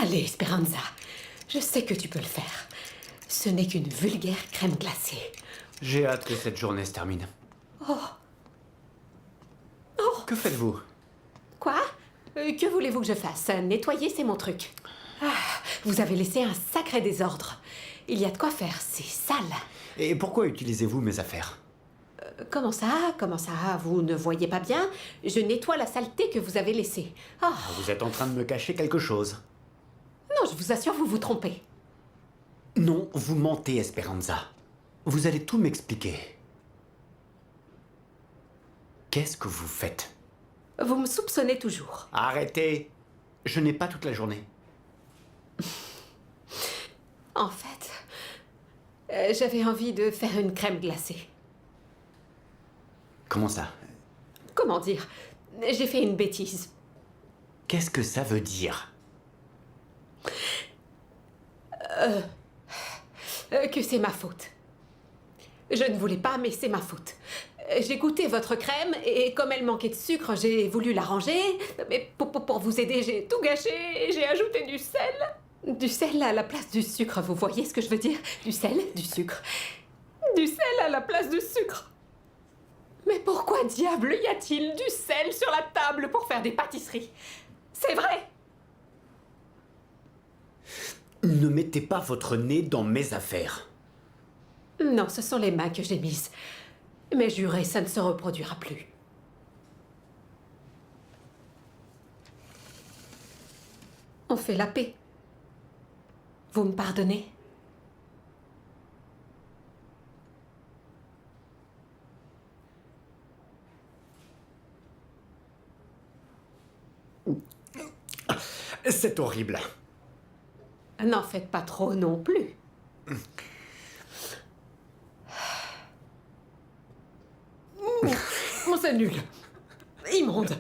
Allez, Esperanza, je sais que tu peux le faire. Ce n'est qu'une vulgaire crème glacée. J'ai hâte que cette journée se termine. Oh. Que faites-vous? Quoi? Que voulez-vous que je fasse? Nettoyer, c'est mon truc. Ah, vous avez laissé un sacré désordre. Il y a de quoi faire, c'est sale. Et pourquoi utilisez-vous mes affaires? Comment ça? Vous ne voyez pas bien? Je nettoie la saleté que vous avez laissée. Oh. Vous êtes en train de me cacher quelque chose. Non, je vous assure, vous vous trompez. Non, vous mentez, Esperanza. Vous allez tout m'expliquer. Qu'est-ce que vous faites? Vous me soupçonnez toujours. Arrêtez. Je n'ai pas toute la journée. En fait, j'avais envie de faire une crème glacée. Comment ça? Comment dire? J'ai fait une bêtise. Qu'est-ce que ça veut dire? Que c'est ma faute. Je ne voulais pas, mais c'est ma faute. J'ai goûté votre crème et comme elle manquait de sucre, j'ai voulu la ranger. Mais pour vous aider, j'ai tout gâché et j'ai ajouté du sel. Du sel à la place du sucre, vous voyez ce que je veux dire? Du sel, du sucre. Du sel à la place du sucre. Mais pourquoi diable y a-t-il du sel sur la table pour faire des pâtisseries? C'est vrai! Ne mettez pas votre nez dans mes affaires. Non, ce sont les mains que j'ai mises. Mais jurez, ça ne se reproduira plus. On fait la paix. Vous me pardonnez? C'est horrible. N'en faites pas trop non plus. C'est nul. Immonde.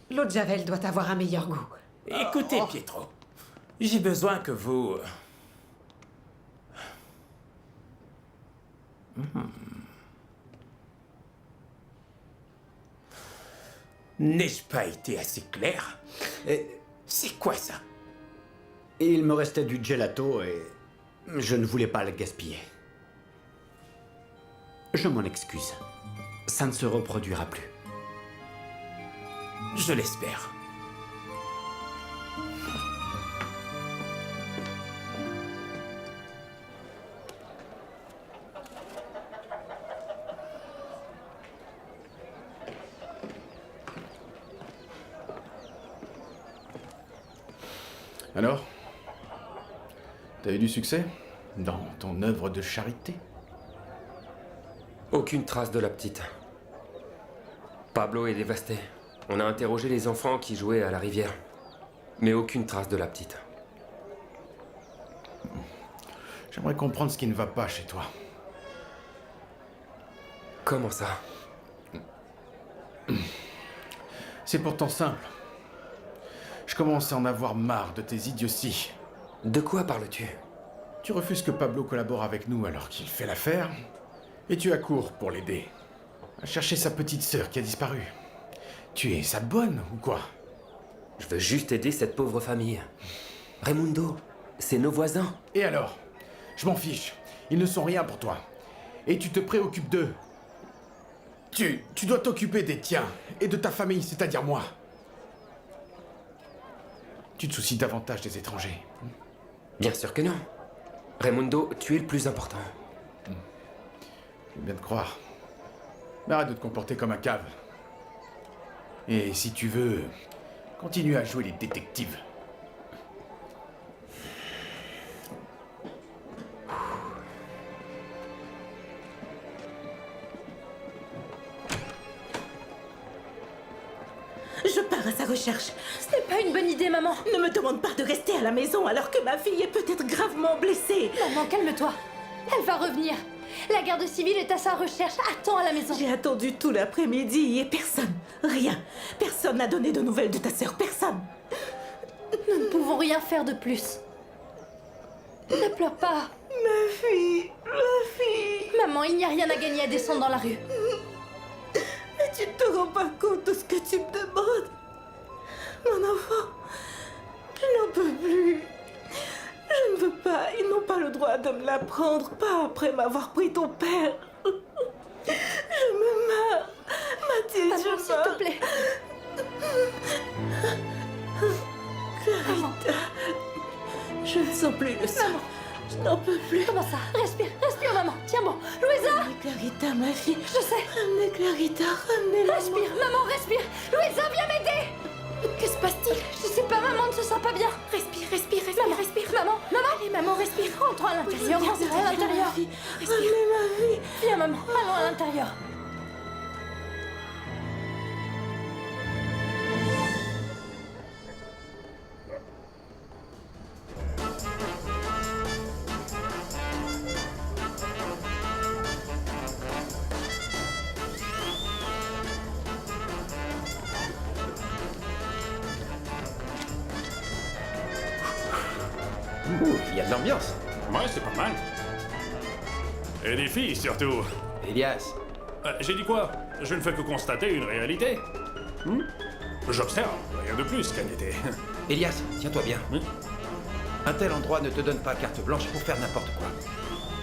L'eau de Javel doit avoir un meilleur goût. Écoutez, Pietro, j'ai besoin que vous... N'ai-je pas été assez clair? C'est quoi ça? Il me restait du gelato et je ne voulais pas le gaspiller. Je m'en excuse. Ça ne se reproduira plus. Je l'espère. Alors? T'as eu du succès dans ton œuvre de charité? Aucune trace de la petite. Pablo est dévasté. On a interrogé les enfants qui jouaient à la rivière. Mais aucune trace de la petite. J'aimerais comprendre ce qui ne va pas chez toi. Comment ça? C'est pourtant simple. Je commence à en avoir marre de tes idioties. De quoi parles-tu? Tu refuses que Pablo collabore avec nous alors qu'il fait l'affaire, et tu accours pour l'aider à chercher sa petite sœur qui a disparu. Tu es sa bonne ou quoi? Je veux juste aider cette pauvre famille. Raimundo, c'est nos voisins. Et alors? Je m'en fiche. Ils ne sont rien pour toi. Et tu te préoccupes d'eux. Tu dois t'occuper des tiens et de ta famille, c'est-à-dire moi. Tu te soucies davantage des étrangers. Bien sûr que non. Raimundo, tu es le plus important. Je veux bien te croire. Mais arrête de te comporter comme un cave. Et si tu veux, continue à jouer les détectives. Je pars à sa recherche. Ce n'est pas une bonne idée, maman. Ne me demande pas de rester à la maison alors que ma fille est peut-être gravement blessée. Maman, calme-toi. Elle va revenir. La garde civile est à sa recherche. Attends à la maison. J'ai attendu tout l'après-midi et personne, rien, personne n'a donné de nouvelles de ta sœur, personne. Nous ne pouvons rien faire de plus. Ne pleure pas. Ma fille, ma fille. Maman, il n'y a rien à gagner à descendre dans la rue. Mais tu ne te rends pas compte de ce que tu me demandes. Mon enfant, je n'en peux plus. Je ne veux pas, ils n'ont pas le droit de me l'apprendre, pas après m'avoir pris ton père. Je me meurs. Mathilde, Maman, je meurs. s'il te plaît. Clarita, je ne sens plus le sang. Maman. Je n'en peux plus. Comment ça? Respire, respire, maman. Tiens bon. Louisa! Ramenez Clarita, ma fille. Je sais. Ramenez Clarita, ramenez-la. Respire, maman, respire. Louisa, viens m'aider. Que se passe-t-il? Je sais pas, maman ne se sent pas bien. Respire, respire, respire, Maman, respire. Maman, maman. Allez, maman, respire. Rentrons à l'intérieur, rentrons à l'intérieur. Ramenez ma fille. Viens, maman, allons à l'intérieur. Il y a de l'ambiance. Ouais, c'est pas mal. Et des filles, surtout. Elias. J'ai dit quoi? Je ne fais que constater une réalité. J'observe, rien de plus, Cagnette. Elias, tiens-toi bien. Un tel endroit ne te donne pas carte blanche pour faire n'importe quoi.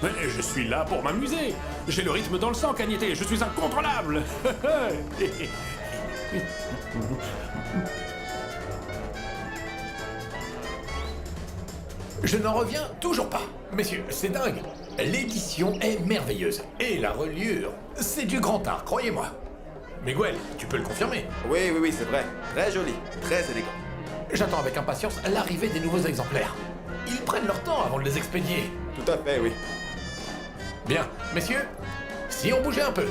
Mais je suis là pour m'amuser. J'ai le rythme dans le sang, Cagnette. Je suis incontrôlable. Je n'en reviens toujours pas. Messieurs, c'est dingue. L'édition est merveilleuse. Et la reliure, c'est du grand art, croyez-moi. Miguel, tu peux le confirmer? Oui, c'est vrai. Très joli, très élégant. J'attends avec impatience l'arrivée des nouveaux exemplaires. Ils prennent leur temps avant de les expédier. Tout à fait, oui. Bien, messieurs, si on bougeait un peu.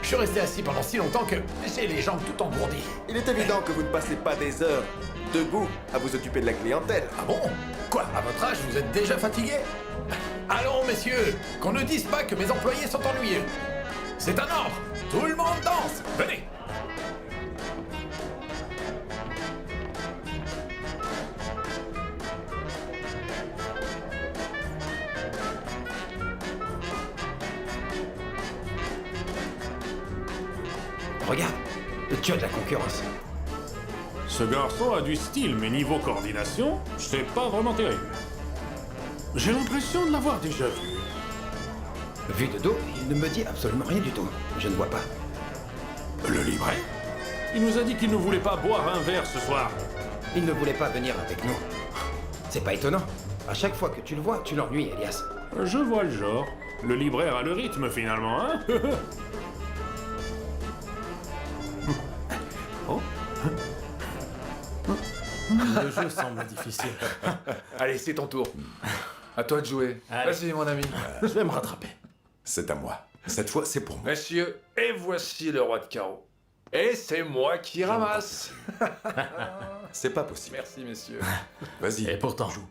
Je suis resté assis pendant si longtemps que j'ai les jambes tout engourdies. Il est évident que vous ne passez pas des heures debout à vous occuper de la clientèle. Ah bon? Quoi, à votre âge, vous êtes déjà fatigué? Allons, messieurs, qu'on ne dise pas que mes employés sont ennuyeux. C'est un ordre. Tout le monde danse. Venez. Regarde, tu as de la concurrence. Ce garçon a du style, mais niveau coordination, c'est pas vraiment terrible. J'ai l'impression de l'avoir déjà vu. Vu de dos, il ne me dit absolument rien du tout. Je ne vois pas. Le livret? Il nous a dit qu'il ne voulait pas boire un verre ce soir. Il ne voulait pas venir avec nous. C'est pas étonnant. À chaque fois que tu le vois, tu l'ennuies, Elias. Je vois le genre. Le libraire a le rythme finalement, hein? Le jeu semble difficile. Allez, c'est ton tour. À toi de jouer. Vas-y, mon ami. Je vais me rattraper. C'est à moi. Cette fois, c'est pour moi. Messieurs, et voici le roi de carreau. Et c'est moi qui ramasse. C'est pas possible. Merci, messieurs. Vas-y. Et pourtant, joue.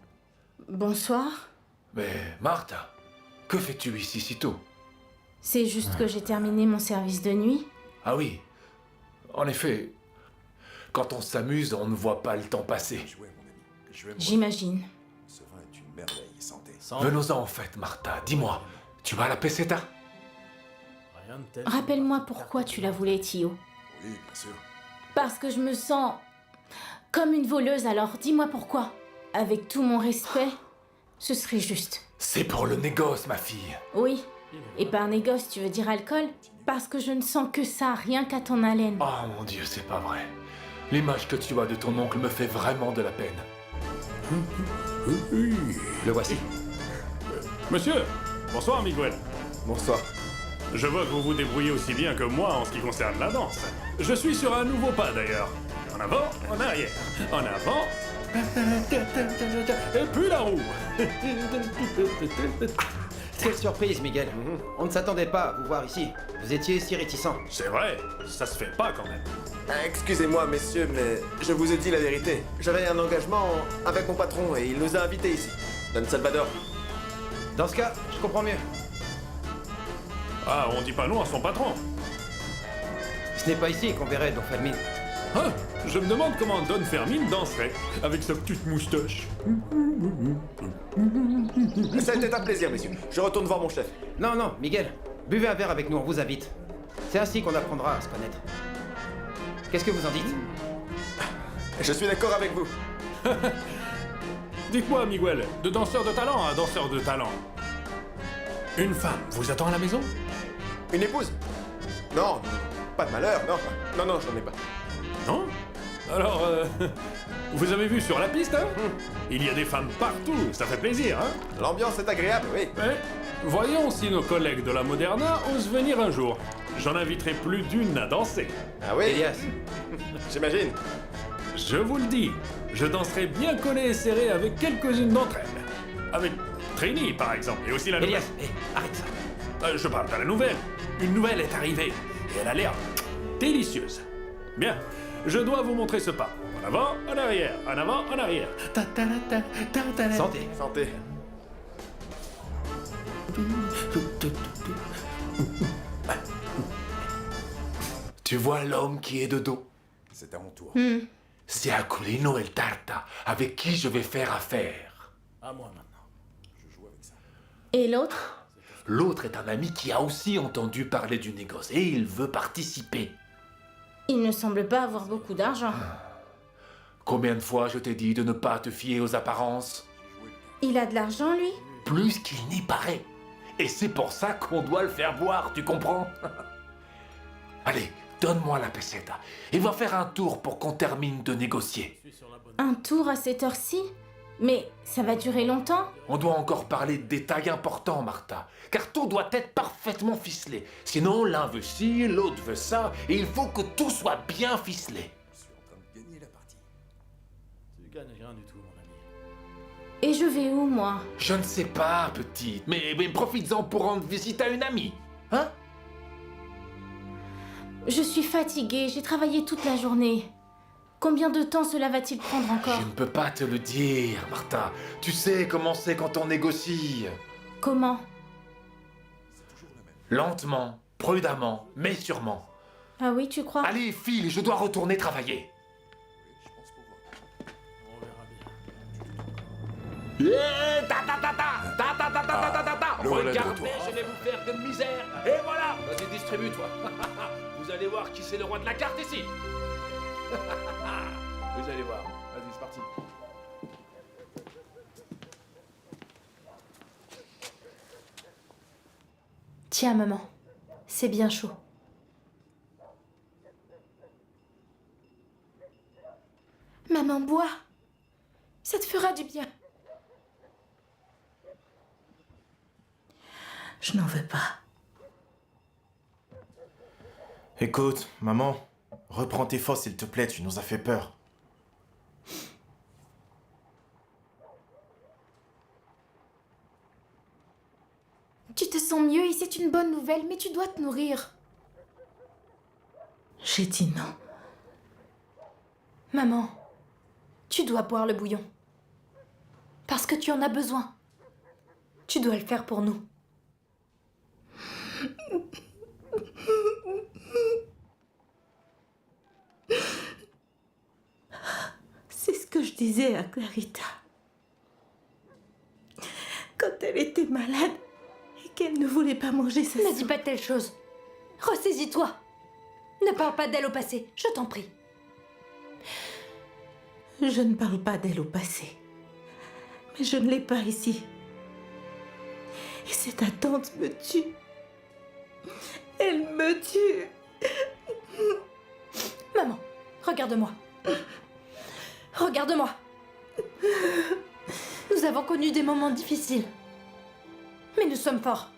Bonsoir. Mais Martha, que fais-tu ici si tôt? C'est juste que j'ai terminé mon service de nuit. Ah oui, en effet, quand on s'amuse, on ne voit pas le temps passer. J'imagine. Ce vin est une merveille, santé. Venons-en en fait, Martha. Dis-moi, tu vas à la peseta? Rien de tel. Rappelle-moi pourquoi tu la voulais, Tio. Oui, bien sûr. Parce que je me sens comme une voleuse, alors dis-moi pourquoi. Avec tout mon respect, ce serait juste. C'est pour le négoce, ma fille. Oui. Et par négoce, tu veux dire alcool? Parce que je ne sens que ça, rien qu'à ton haleine. Oh mon Dieu, c'est pas vrai. L'image que tu as de ton oncle me fait vraiment de la peine. Le voici. Monsieur, bonsoir Miguel. Bonsoir. Je vois que vous vous débrouillez aussi bien que moi en ce qui concerne la danse. Je suis sur un nouveau pas d'ailleurs. En avant, en arrière. En avant. Et puis la roue. Quelle surprise, Miguel. On ne s'attendait pas à vous voir ici. Vous étiez si réticent. C'est vrai, ça se fait pas quand même. Excusez-moi, messieurs, mais je vous ai dit la vérité. J'avais un engagement avec mon patron et il nous a invités ici. Don Salvador. Dans ce cas, je comprends mieux. Ah, on dit pas non à son patron. Ce n'est pas ici qu'on verrait Don Fermin. Ah, je me demande comment Don Fermin danserait avec sa petite moustache. Ça a été un plaisir, messieurs. Je retourne voir mon chef. Non, non, Miguel, buvez un verre avec nous, on vous invite. C'est ainsi qu'on apprendra à se connaître. Qu'est-ce que vous en dites? Je suis d'accord avec vous. Dites-moi, Miguel, de danseur de talent à danseur de talent. Une femme vous attend à la maison? Une épouse? Non, pas de malheur, non. Non, j'en ai pas. Non? Alors, vous avez vu sur la piste, hein? Il y a des femmes partout, ça fait plaisir, hein? L'ambiance est agréable, oui. Mais voyons si nos collègues de la Moderna osent venir un jour. J'en inviterai plus d'une à danser. Ah oui? Elias. J'imagine. Je vous le dis, je danserai bien collé et serré avec quelques-unes d'entre elles. Avec Trini, par exemple, et aussi la nouvelle. Elias, arrête ça. Je parle de la nouvelle. Une nouvelle est arrivée, et elle a l'air délicieuse. Bien, je dois vous montrer ce pas. En avant, en arrière, en avant, en arrière. Santé. Santé. Tu vois l'homme qui est de dos? C'est à mon tour. C'est Aculino El Tarta, avec qui je vais faire affaire. À moi maintenant. Et l'autre? L'autre est un ami qui a aussi entendu parler du négoce et il veut participer. Il ne semble pas avoir beaucoup d'argent. Combien de fois je t'ai dit de ne pas te fier aux apparences? Il a de l'argent, lui? Plus qu'il n'y paraît. Et c'est pour ça qu'on doit le faire boire, tu comprends? Allez, donne-moi la peseta et va faire un tour pour qu'on termine de négocier. Un tour à cette heure-ci? Mais ça va durer longtemps? On doit encore parler de détails importants, Martha. Car tout doit être parfaitement ficelé. Sinon, l'un veut ci, l'autre veut ça, et il faut que tout soit bien ficelé. Gagner la partie. Tu gagnes rien du tout, mon ami. Et je vais où, moi? Je ne sais pas, petite, mais profites-en pour rendre visite à une amie. Hein? Je suis fatiguée, j'ai travaillé toute la journée. Combien de temps cela va-t-il prendre encore? Je ne peux pas te le dire, Martha. Tu sais comment c'est quand on négocie. Comment? Lentement, prudemment, mais sûrement. Ah oui, tu crois? Allez, file, je dois retourner travailler. Regardez, je vais vous faire de misère. Et voilà, vas-y, distribue-toi. Vous allez voir qui c'est le roi de la carte ici. Vous allez voir. Vas-y, c'est parti. Tiens, maman, c'est bien chaud. Maman, bois. Ça te fera du bien. Je n'en veux pas. Écoute, maman, reprends tes forces s'il te plaît, tu nous as fait peur. Tu te sens mieux et c'est une bonne nouvelle, mais tu dois te nourrir. J'ai dit non. Maman, tu dois boire le bouillon. Parce que tu en as besoin. Tu dois le faire pour nous. C'est ce que je disais à Clarita. Quand elle était malade et qu'elle ne voulait pas manger sa Ne dis pas de telles choses. Ressaisis-toi. Ne parle pas d'elle au passé, je t'en prie. Je ne parle pas d'elle au passé. Mais je ne l'ai pas ici. Et cette attente me tue. Elle me tue. Maman, regarde-moi. Regarde-moi. Nous avons connu des moments difficiles. Mais nous sommes forts.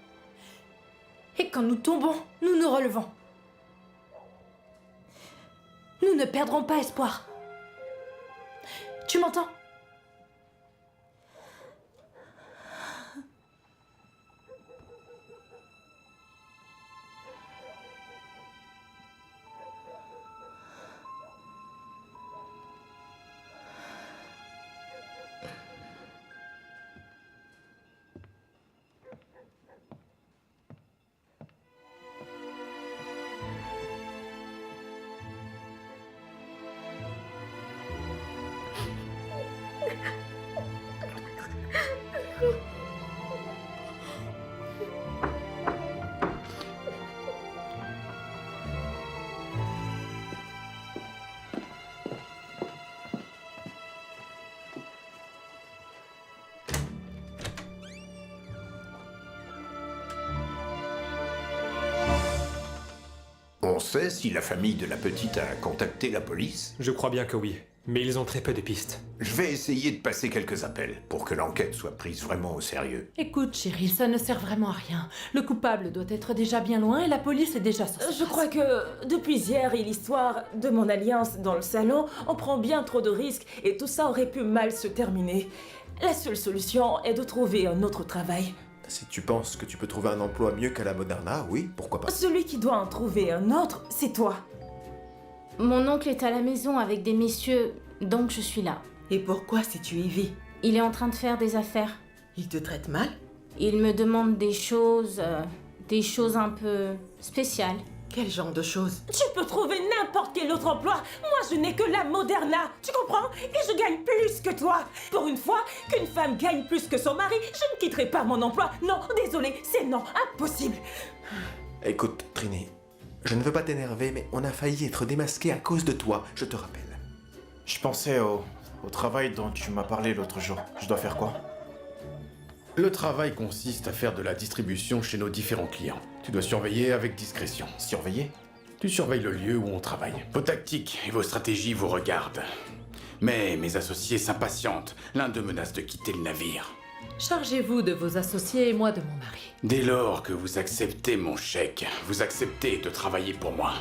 Et quand nous tombons, nous nous relevons. Nous ne perdrons pas espoir. Tu m'entends ? On sait si la famille de la petite a contacté la police? Je crois bien que oui, mais ils ont très peu de pistes. Je vais essayer de passer quelques appels pour que l'enquête soit prise vraiment au sérieux. Écoute, chérie, ça ne sert vraiment à rien. Le coupable doit être déjà bien loin et la police est déjà sur place. Je crois que depuis hier et l'histoire de mon alliance dans le salon, on prend bien trop de risques et tout ça aurait pu mal se terminer. La seule solution est de trouver un autre travail. Si tu penses que tu peux trouver un emploi mieux qu'à la Moderna, oui, pourquoi pas. Celui qui doit en trouver un autre, c'est toi. Mon oncle est à la maison avec des messieurs, donc je suis là. Et pourquoi si tu y vis? Il est en train de faire des affaires. Il te traite mal? Il me demande des choses un peu spéciales. Quel genre de choses? Tu peux trouver n'importe quel autre emploi. Moi, je n'ai que la Moderna. Tu comprends? Et je gagne plus que toi. Pour une fois qu'une femme gagne plus que son mari, je ne quitterai pas mon emploi. Non, désolé, c'est non, impossible. Écoute, Trini, je ne veux pas t'énerver, mais on a failli être démasqué à cause de toi, je te rappelle. Je pensais au travail dont tu m'as parlé l'autre jour. Je dois faire quoi? Le travail consiste à faire de la distribution chez nos différents clients. Tu dois surveiller avec discrétion. Surveiller? Tu surveilles le lieu où on travaille. Vos tactiques et vos stratégies vous regardent. Mais mes associés s'impatientent. L'un d'eux menace de quitter le navire. Chargez-vous de vos associés et moi de mon mari. Dès lors que vous acceptez mon chèque, vous acceptez de travailler pour moi.